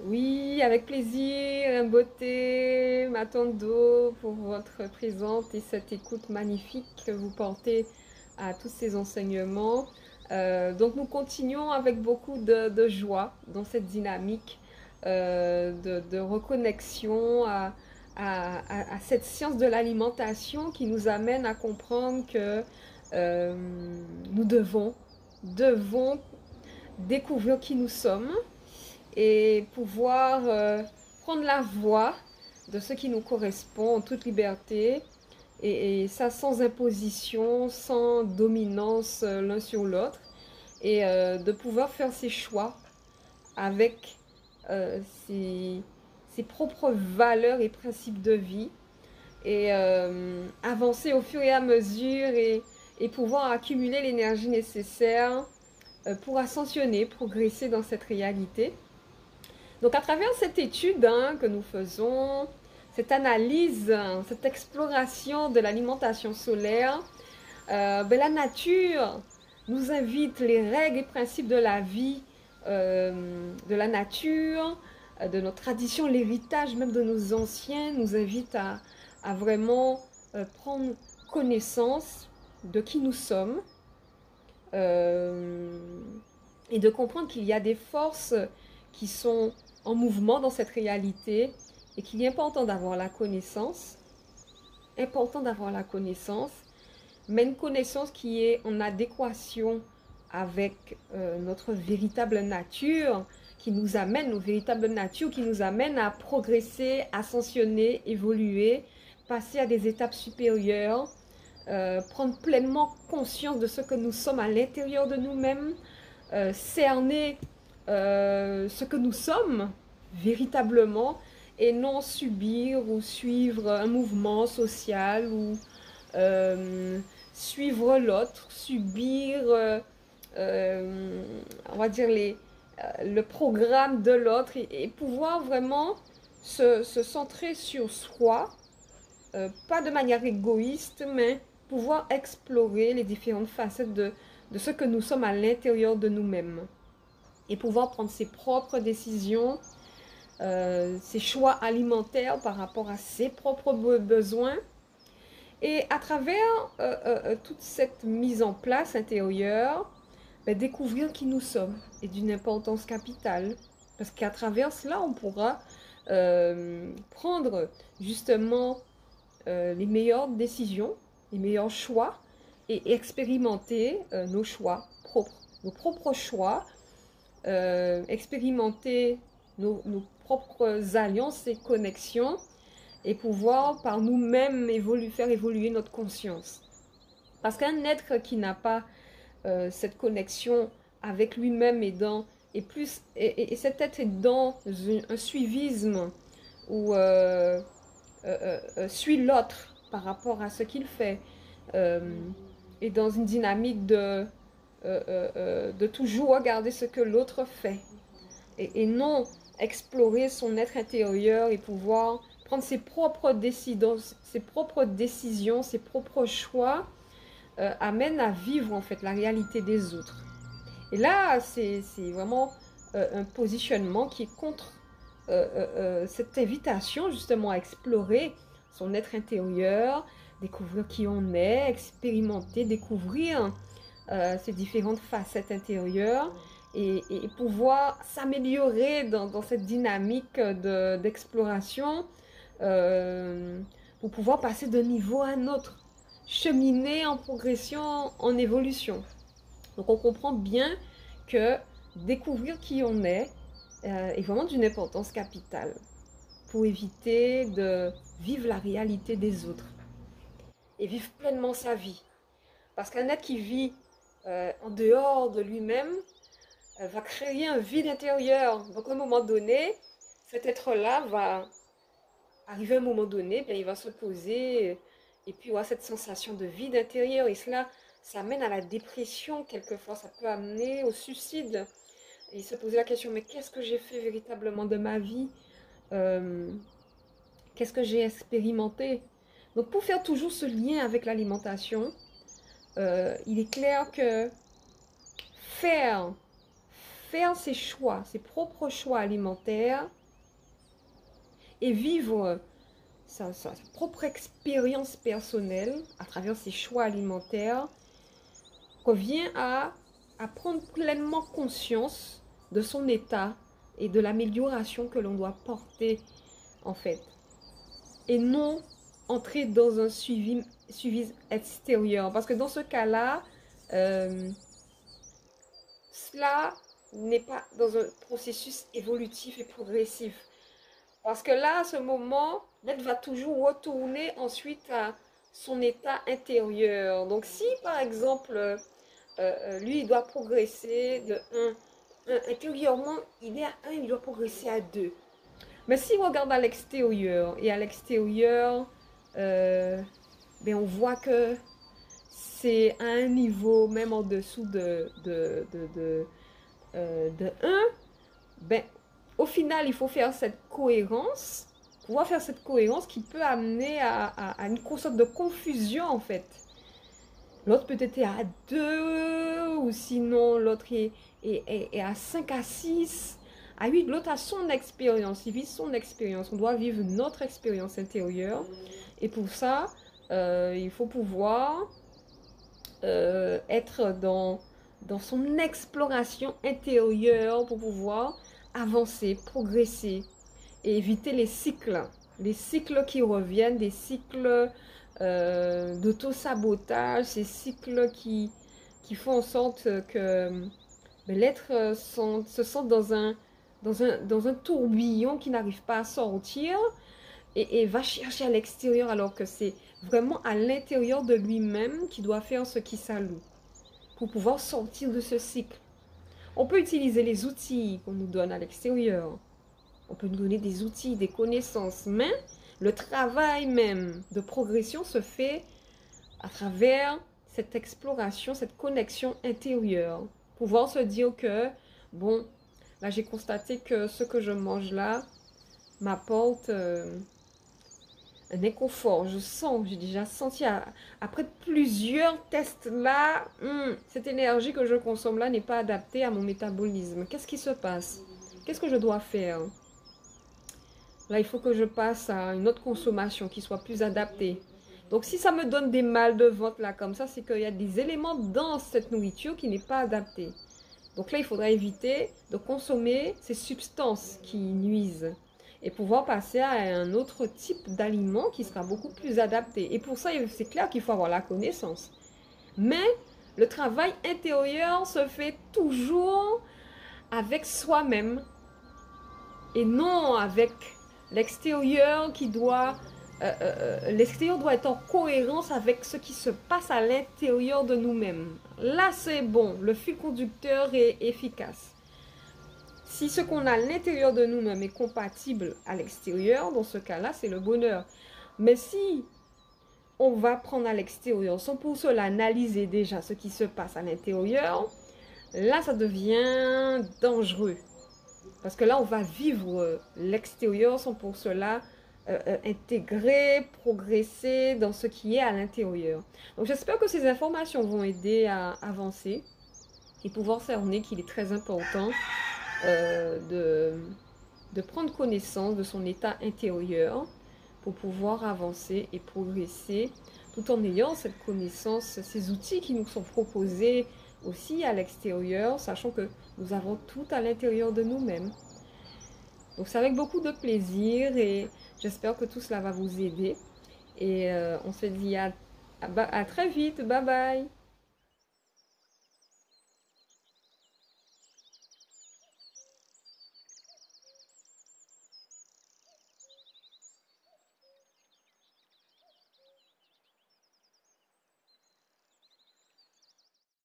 Oui, avec plaisir, beauté, ma tante d'eau, pour votre présence et cette écoute magnifique que vous portez à tous ces enseignements. Donc nous continuons avec beaucoup de joie dans cette dynamique de reconnexion à cette science de l'alimentation qui nous amène à comprendre que euh, nous devons découvrir qui nous sommes et pouvoir prendre la voie de ce qui nous correspond en toute liberté et ça sans imposition, sans dominance l'un sur l'autre et de pouvoir faire ses choix avec euh, ses, ses propres valeurs et principes de vie et avancer au fur et à mesure et pouvoir accumuler l'énergie nécessaire pour ascensionner, progresser dans cette réalité. Donc à travers cette étude que nous faisons, cette analyse, cette exploration de l'alimentation solaire, la nature nous invite les règles et principes de la vie, de la nature, de notre tradition, l'héritage même de nos anciens, nous invite à vraiment prendre connaissance de qui nous sommes euh, et de comprendre qu'il y a des forces qui sont en mouvement dans cette réalité et qu'il est important d'avoir la connaissance, mais une connaissance qui est en adéquation avec notre véritable nature, qui nous amène, nos véritables natures, qui nous amène à progresser, ascensionner, évoluer, passer à des étapes supérieures, prendre pleinement conscience de ce que nous sommes à l'intérieur de nous-mêmes, cerner ce que nous sommes véritablement et non subir ou suivre un mouvement social ou euh, suivre l'autre, subir, on va dire, le programme de l'autre et pouvoir vraiment se centrer sur soi, pas de manière égoïste, mais pouvoir explorer les différentes facettes de ce que nous sommes à l'intérieur de nous-mêmes et pouvoir prendre ses propres décisions, ses choix alimentaires par rapport à ses propres besoins. Et à travers toute cette mise en place intérieure, découvrir qui nous sommes est d'une importance capitale. Parce qu'à travers cela, on pourra prendre justement les meilleures décisions, les meilleurs choix et expérimenter nos choix propres, nos propres choix, expérimenter nos propres alliances et connexions et pouvoir par nous-mêmes faire évoluer notre conscience. Parce qu'un être qui n'a pas cette connexion avec lui-même et cet être est dans un suivisme où suit l'autre par rapport à ce qu'il fait euh, et dans une dynamique de toujours regarder ce que l'autre fait et non explorer son être intérieur et pouvoir prendre ses propres choix amène à vivre en fait la réalité des autres. Et là, c'est vraiment un positionnement qui est contre cette invitation justement à explorer son être intérieur, découvrir qui on est, expérimenter, découvrir ces différentes facettes intérieures et pouvoir s'améliorer dans cette dynamique d'exploration pour pouvoir passer d'un niveau à un autre, cheminer en progression, en évolution. Donc on comprend bien que découvrir qui on est vraiment d'une importance capitale pour éviter de vivre la réalité des autres et vivre pleinement sa vie. Parce qu'un être qui vit en dehors de lui-même va créer un vide intérieur. Donc à un moment donné, cet être-là va arriver à un moment donné, bien, il va se poser et puis avoir cette sensation de vide intérieur. Et cela, ça mène à la dépression quelquefois, ça peut amener au suicide. Et se poser la question, mais qu'est-ce que j'ai fait véritablement de ma vie euh, Qu'est-ce que j'ai expérimenté? Donc pour faire toujours ce lien avec l'alimentation, il est clair que faire, faire ses choix, ses propres choix alimentaires et vivre sa propre expérience personnelle à travers ses choix alimentaires revient à prendre pleinement conscience de son état et de l'amélioration que l'on doit porter en fait. Et non entrer dans un suivi extérieur. Parce que dans ce cas-là, cela n'est pas dans un processus évolutif et progressif. Parce que là, à ce moment, l'être va toujours retourner ensuite à son état intérieur. Donc si par exemple, lui, il doit progresser de 1, intérieurement, il est à 1, il doit progresser à 2. Mais si on regarde à l'extérieur, et à l'extérieur, ben on voit que c'est à un niveau même en dessous de 1, ben, au final, il faut faire cette cohérence, pouvoir faire cette cohérence qui peut amener à une sorte de confusion en fait. L'autre peut-être est à 2, ou sinon l'autre est à 5, à 6, à 8. L'autre a son expérience, il vit son expérience. On doit vivre notre expérience intérieure. Et pour ça, il faut pouvoir être dans son exploration intérieure pour pouvoir avancer, progresser et éviter les cycles qui reviennent, des cycles d'auto-sabotage, ces cycles qui font en sorte que l'être se sent dans un tourbillon qui n'arrive pas à sortir et va chercher à l'extérieur alors que c'est vraiment à l'intérieur de lui-même qui doit faire ce qui s'alloue pour pouvoir sortir de ce cycle. On peut utiliser les outils qu'on nous donne à l'extérieur. On peut nous donner des outils, des connaissances, mais le travail même de progression se fait à travers cette exploration, cette connexion intérieure. Pouvoir se dire que, bon, là j'ai constaté que ce que je mange là m'apporte un inconfort. Je sens, j'ai déjà senti après plusieurs tests là, cette énergie que je consomme là n'est pas adaptée à mon métabolisme. Qu'est-ce qui se passe? Qu'est-ce que je dois faire? Là, il faut que je passe à une autre consommation qui soit plus adaptée. Donc, si ça me donne des mal de ventre là comme ça, c'est qu'il y a des éléments dans cette nourriture qui n'est pas adaptée. Donc là, il faudra éviter de consommer ces substances qui nuisent et pouvoir passer à un autre type d'aliment qui sera beaucoup plus adapté. Et pour ça, c'est clair qu'il faut avoir la connaissance. Mais le travail intérieur se fait toujours avec soi-même et non avec l'extérieur qui doit... l'extérieur doit être en cohérence avec ce qui se passe à l'intérieur de nous-mêmes. Là, c'est bon, le fil conducteur est efficace. Si ce qu'on a à l'intérieur de nous-mêmes est compatible à l'extérieur, dans ce cas-là, c'est le bonheur. Mais si on va prendre à l'extérieur sans pour cela analyser déjà ce qui se passe à l'intérieur, là, ça devient dangereux. Parce que là, on va vivre l'extérieur sans pour cela intégrer, progresser dans ce qui est à l'intérieur. Donc, j'espère que ces informations vont aider à avancer et pouvoir cerner qu'il est très important de prendre connaissance de son état intérieur pour pouvoir avancer et progresser tout en ayant cette connaissance, ces outils qui nous sont proposés aussi à l'extérieur, sachant que nous avons tout à l'intérieur de nous-mêmes. Donc c'est avec beaucoup de plaisir et j'espère que tout cela va vous aider. Et on se dit à très vite. Bye bye.